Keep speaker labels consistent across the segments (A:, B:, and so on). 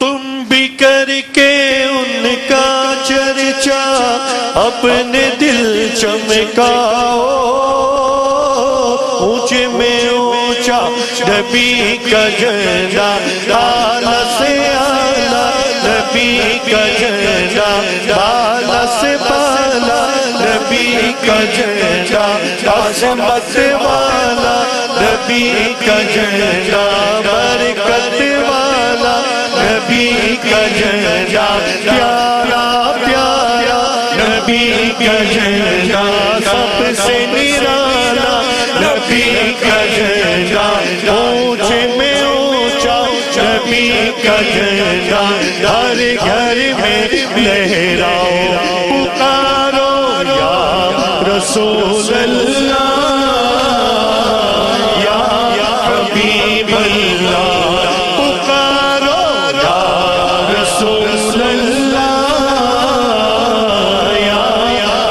A: تم بھی کر کے ان کا چرچا اپنے دل چمکاؤ، اونچے میں اونچا نبی کا جھنڈا اعلیٰ سے اعلیٰ، نبی کا جھنڈا اعلیٰ سے بالا، نبی کا جھنڈا عظمت والا، نبی کا جھنڈا برکت والا، نبی کا جھنڈا پیارا پیارا، نبی کا جھنڈا سب سے نرالا، نبی کا جھنڈا اونچے میں اونچا، نبی کا جھنڈا ہر گھر میں لہراؤ، پکارو یا رسول اللہ یا حبیب اللہ، پکارو یا رسول اللہ یا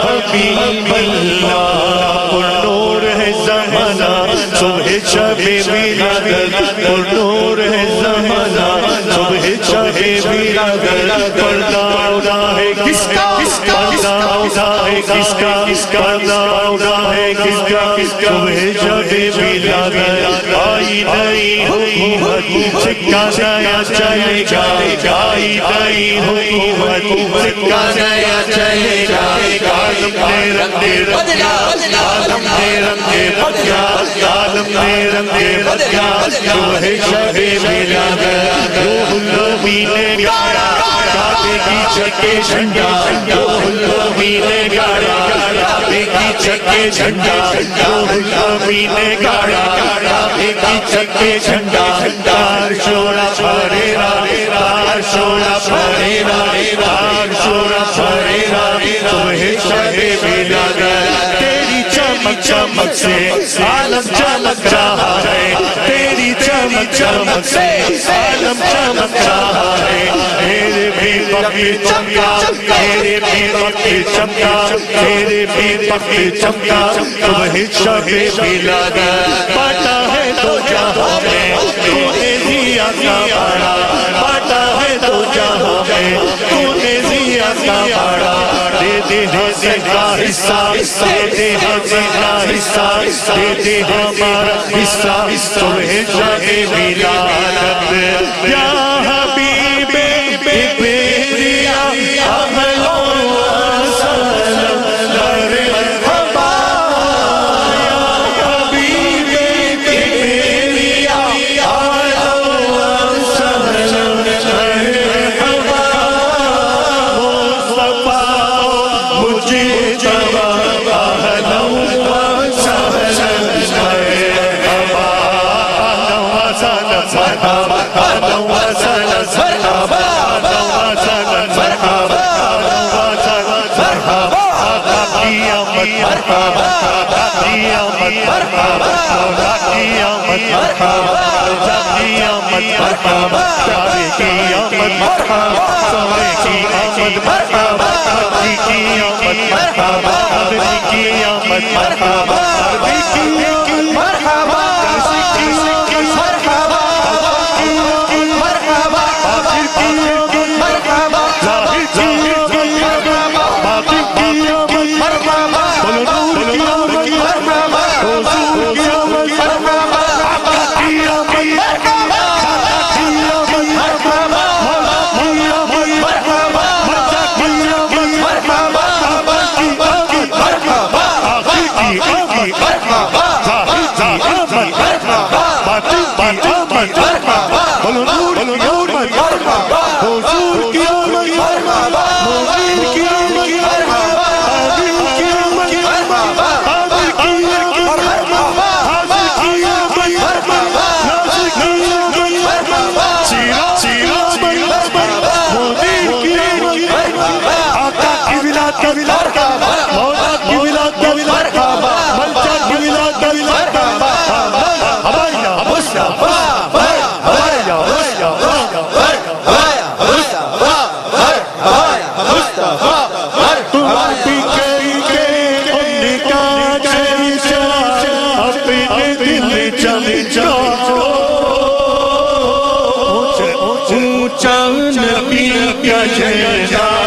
A: حبیب اللہ، پر نور ہے زمانہ صبح شب ولادت، پر نور ہے زمانہ صبح شب ولادت، پردہ اڑا ہے کس کا، پردہ اڑا ہے کس کا، پردہ اڑا ہے کس کا، صبح شب ولادت، آئی نئی حکومت، سکہ نیا چلے گا، آئی نئی حکومت، سکہ نیا چلے گا، عالم نے رنگے بدلا، عالم نے رنگے بدلا، عالم نے رنگے بدلا، صبح شب ولادت، روح النبی نے گایا کعبے کی چھت کے جھنڈا، روح النبی نے گایا کعبے کی چھت کے جھنڈا، روح النبی نے گایا کعبے کی چھت کے جھنڈا، تار شورا پھریرا، تار شورا پھریرا، تار شورا پھریرا، صبح شب ولادت، تیری چمک چمک سے عالم چمک رہا ہے، تیری چمک چمک سے عالم چمک رہا ہے، میرے بھی پکے چمکا، میرے بھی پکے چمکا، میرے بھی پکے چمکا، صبح شب ولادت، بانٹا ہے تو جہاں میں تو نے دیا کا بڑا، بانٹا ہے تو جہاں میں تو نے دیا کا بڑا، دے دے ہمیں کا حصہ، دے دے ہمیں کا حصہ، دے دے ہمارا حصہ، صبح شب ولادت، یا حبیب بیریا اہلا و سہلا مرحبا، یا حبیب بیریا اہلا و سہلا مرحبا، مصطفیٰ مجھے تبا اہلا و سہلا مرحبا، اہلا و سہلا مرحبا، اہلا و سہلا مرحبا، اہلا و سہلا مرحبا، اہلا و سہلا مرحبا، آقا کی آمد مرحبا، آقا کی آمد مرحبا، مولا کی آمد مرحبا، مولا کی آمد مرحبا، پیارے کی آمد مرحبا، سوے کی آمد مرحبا، حجی کی آمد مرحبا، عربی کی آمد مرحبا، عربی کی آمد مرحبا، جیسے کی مرحبا، مرحبا، آخر کی آمد مرحبا، ظاہر کی آمد مرحبا، باطن کی آمد مرحبا، نور کی آمد مرحبا، حضور کی آمد مرحبا، آقا کی آمد مرحبا، کی آمد مرحبا، مولا کی آمد مرحبا، مرجع کی آمد مرحبا، بابا کی آمد مرحبا، آخر کی آمد مرحبا، ظاہر کی آمد مرحبا، باطن کی آمد مرحبا، نور کی آمد مرحبا، نبی کا جھنڈا